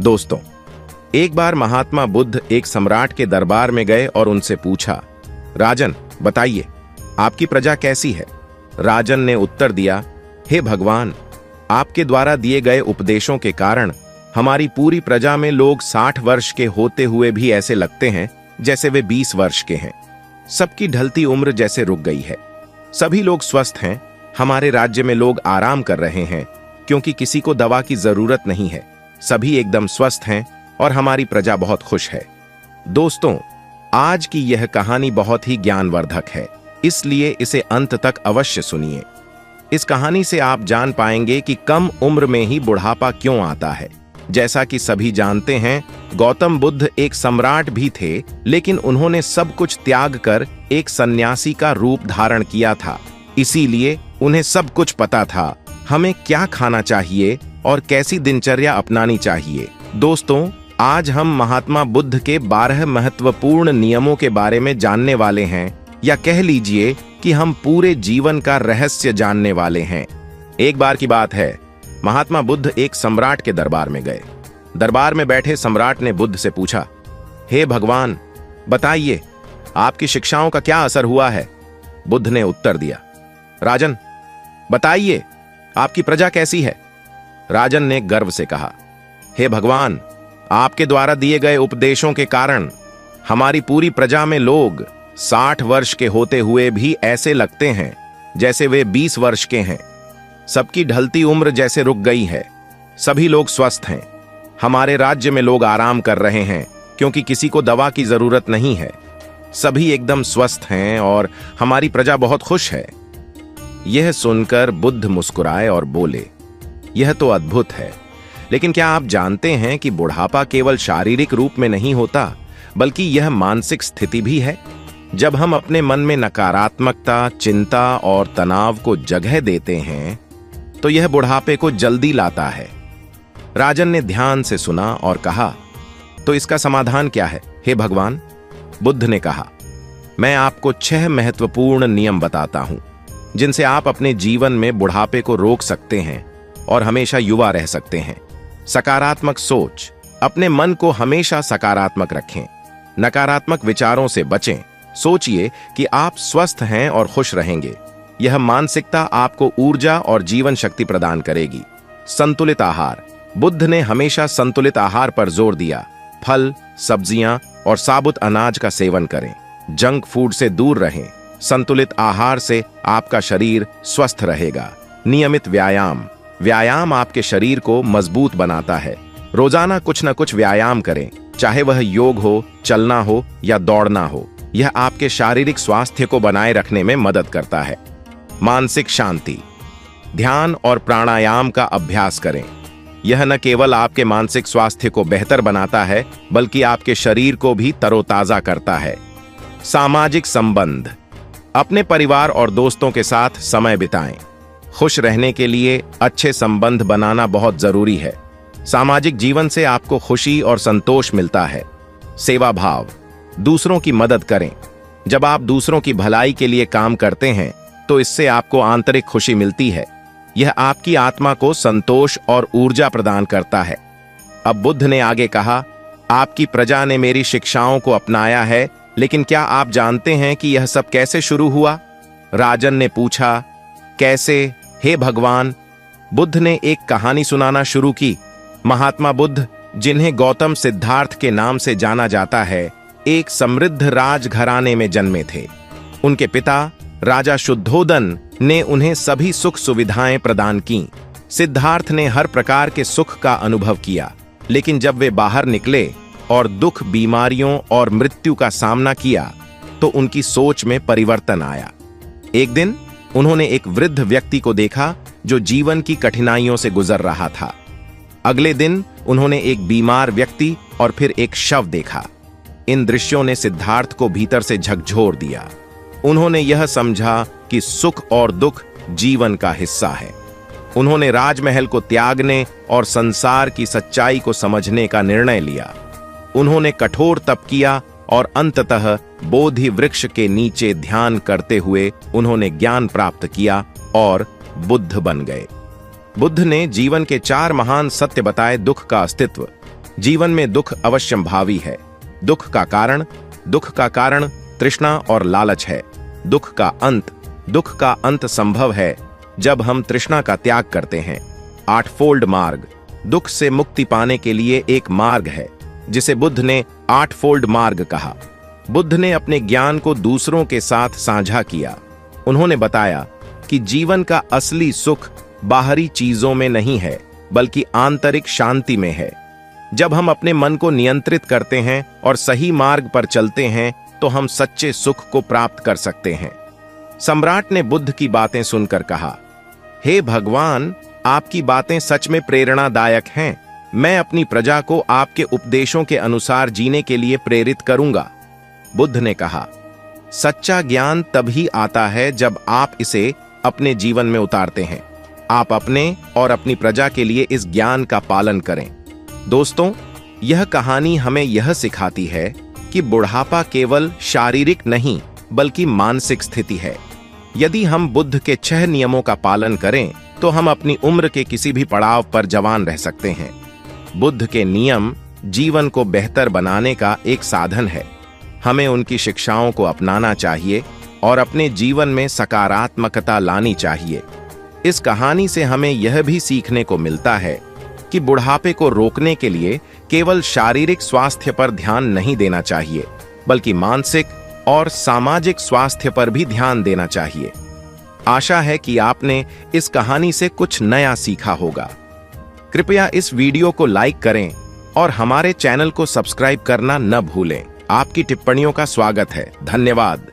दोस्तों, एक बार महात्मा बुद्ध एक सम्राट के दरबार में गए और उनसे पूछा, राजन बताइए, आपकी प्रजा कैसी है? राजन ने उत्तर दिया, हे भगवान, आपके द्वारा दिए गए उपदेशों के कारण हमारी पूरी प्रजा में लोग 60 वर्ष के होते हुए भी ऐसे लगते हैं जैसे वे 20 वर्ष के हैं। सबकी ढलती उम्र जैसे रुक गई है। सभी लोग स्वस्थ हैं। हमारे राज्य में लोग आराम कर रहे हैं क्योंकि किसी को दवा की जरूरत नहीं है। सभी एकदम स्वस्थ हैं और हमारी प्रजा बहुत खुश है। दोस्तों, आज की यह कहानी बहुत ही ज्ञानवर्धक है, इसलिए इसे अंत तक अवश्य सुनिए। इस कहानी से आप जान पाएंगे कि कम उम्र में ही बुढ़ापा क्यों आता है। जैसा कि सभी जानते हैं, गौतम बुद्ध एक सम्राट भी थे, लेकिन उन्होंने सब कुछ त्याग कर एक सन्यासी का रूप धारण किया था। इसीलिए उन्हें सब कुछ पता था, हमें क्या खाना चाहिए और कैसी दिनचर्या अपनानी चाहिए। दोस्तों, आज हम महात्मा बुद्ध के 12 महत्वपूर्ण नियमों के बारे में जानने वाले हैं, या कह लीजिए कि हम पूरे जीवन का रहस्य जानने वाले हैं। एक बार की बात है, महात्मा बुद्ध एक सम्राट के दरबार में गए। दरबार में बैठे सम्राट ने बुद्ध से पूछा, हे भगवान, बताइए, आपकी शिक्षाओं का क्या असर हुआ है? बुद्ध ने उत्तर दिया, राजन बताइए, आपकी प्रजा कैसी है? राजन ने गर्व से कहा, हे भगवान, आपके द्वारा दिए गए उपदेशों के कारण हमारी पूरी प्रजा में लोग 60 वर्ष के होते हुए भी ऐसे लगते हैं जैसे वे 20 वर्ष के हैं। सबकी ढलती उम्र जैसे रुक गई है। सभी लोग स्वस्थ हैं। हमारे राज्य में लोग आराम कर रहे हैं क्योंकि किसी को दवा की जरूरत नहीं है। सभी एकदम स्वस्थ हैं और हमारी प्रजा बहुत खुश है। यह सुनकर बुद्ध मुस्कुराए और बोले, यह तो अद्भुत है, लेकिन क्या आप जानते हैं कि बुढ़ापा केवल शारीरिक रूप में नहीं होता, बल्कि यह मानसिक स्थिति भी है। जब हम अपने मन में नकारात्मकता, चिंता और तनाव को जगह देते हैं तो यह बुढ़ापे को जल्दी लाता है। राजन ने ध्यान से सुना और कहा, तो इसका समाधान क्या है, हे भगवान? बुद्ध ने कहा, मैं आपको 6 महत्वपूर्ण नियम बताता हूं, जिनसे आप अपने जीवन में बुढ़ापे को रोक सकते हैं और हमेशा युवा रह सकते हैं। सकारात्मक सोच, अपने मन को हमेशा सकारात्मक रखें। नकारात्मक विचारों से बचें। सोचिए कि आप स्वस्थ हैं और खुश रहेंगे। यह मानसिकता आपको ऊर्जा और जीवन शक्ति प्रदान करेगी। संतुलित आहार, बुद्ध ने हमेशा संतुलित आहार पर जोर दिया। फल, सब्जियां और साबुत अनाज का सेवन करें। जंक फूड से दूर रहें। संतुलित आहार से आपका शरीर स्वस्थ रहेगा। नियमित व्यायाम, व्यायाम आपके शरीर को मजबूत बनाता है। रोजाना कुछ न कुछ व्यायाम करें, चाहे वह योग हो, चलना हो या दौड़ना हो। यह आपके शारीरिक स्वास्थ्य को बनाए रखने में मदद करता है। मानसिक शांति, ध्यान और प्राणायाम का अभ्यास करें। यह न केवल आपके मानसिक स्वास्थ्य को बेहतर बनाता है, बल्कि आपके शरीर को भी तरोताजा करता है। सामाजिक संबंध, अपने परिवार और दोस्तों के साथ समय बिताएं। खुश रहने के लिए अच्छे संबंध बनाना बहुत जरूरी है। सामाजिक जीवन से आपको खुशी और संतोष मिलता है। सेवा भाव, दूसरों की मदद करें। जब आप दूसरों की भलाई के लिए काम करते हैं तो इससे आपको आंतरिक खुशी मिलती है। यह आपकी आत्मा को संतोष और ऊर्जा प्रदान करता है। अब बुद्ध ने आगे कहा, आपकी प्रजा ने मेरी शिक्षाओं को अपनाया है, लेकिन क्या आप जानते हैं कि यह सब कैसे शुरू हुआ? राजन ने पूछा, कैसे, हे भगवान? बुद्ध ने एक कहानी सुनाना शुरू की। महात्मा बुद्ध, जिन्हें गौतम सिद्धार्थ के नाम से जाना जाता है, एक समृद्ध राजघराने में जन्मे थे। उनके पिता राजा शुद्धोदन ने उन्हें सभी सुख सुविधाएं प्रदान की। सिद्धार्थ ने हर प्रकार के सुख का अनुभव किया, लेकिन जब वे बाहर निकले और दुख, बीमारियों और मृत्यु का सामना किया तो उनकी सोच में परिवर्तन आया। एक दिन उन्होंने एक वृद्ध व्यक्ति को देखा जो जीवन की कठिनाइयों से गुजर रहा था। अगले दिन उन्होंने एक बीमार व्यक्ति और फिर एक शव देखा। इन दृश्यों ने सिद्धार्थ को भीतर से झकझोर दिया। उन्होंने यह समझा कि सुख और दुख जीवन का हिस्सा है। उन्होंने राजमहल को त्यागने और संसार की सच्चाई को समझने का निर्णय लिया। उन्होंने कठोर तप किया और अंततः बोधि वृक्ष के नीचे ध्यान करते हुए उन्होंने ज्ञान प्राप्त किया और बुद्ध बन गए। बुद्ध ने जीवन के 4 महान सत्य बताए। दुख का अस्तित्व, जीवन में दुख अवश्यंभावी है। दुख का कारण तृष्णा और लालच है। दुख का अंत संभव है जब हम तृष्णा का त्याग करते हैं। 8फोल्ड मार्ग दुख से मुक्ति पाने के लिए एक मार्ग है, जिसे बुद्ध ने 8फोल्ड मार्ग कहा। बुद्ध ने अपने ज्ञान को दूसरों के साथ साझा किया। उन्होंने बताया कि जीवन का असली सुख बाहरी चीजों में नहीं है, बल्कि आंतरिक शांति में है। जब हम अपने मन को नियंत्रित करते हैं और सही मार्ग पर चलते हैं, तो हम सच्चे सुख को प्राप्त कर सकते हैं। सम्राट ने बुद्ध की बातें सुनकर कहा, हे भगवान, आपकी बातें सच में प्रेरणादायक हैं। मैं अपनी प्रजा को आपके उपदेशों के अनुसार जीने के लिए प्रेरित करूंगा। बुद्ध ने कहा, सच्चा ज्ञान तभी आता है जब आप इसे अपने जीवन में उतारते हैं। आप अपने और अपनी प्रजा के लिए इस ज्ञान का पालन करें। दोस्तों, यह कहानी हमें यह सिखाती है कि बुढ़ापा केवल शारीरिक नहीं, बल्कि मानसिक स्थिति है। यदि हम बुद्ध के 6 नियमों का पालन करें, तो हम अपनी उम्र के किसी भी पड़ाव पर जवान रह सकते हैं। बुद्ध के नियम जीवन को बेहतर बनाने का एक साधन है। हमें उनकी शिक्षाओं को अपनाना चाहिए और अपने जीवन में सकारात्मकता लानी चाहिए। इस कहानी से हमें यह भी सीखने को मिलता है कि बुढ़ापे को रोकने के लिए केवल शारीरिक स्वास्थ्य पर ध्यान नहीं देना चाहिए, बल्कि मानसिक और सामाजिक स्वास्थ्य पर भी ध्यान देना चाहिए। आशा है कि आपने इस कहानी से कुछ नया सीखा होगा। कृपया इस वीडियो को लाइक करें और हमारे चैनल को सब्सक्राइब करना न भूलें। आपकी टिप्पणियों का स्वागत है। धन्यवाद।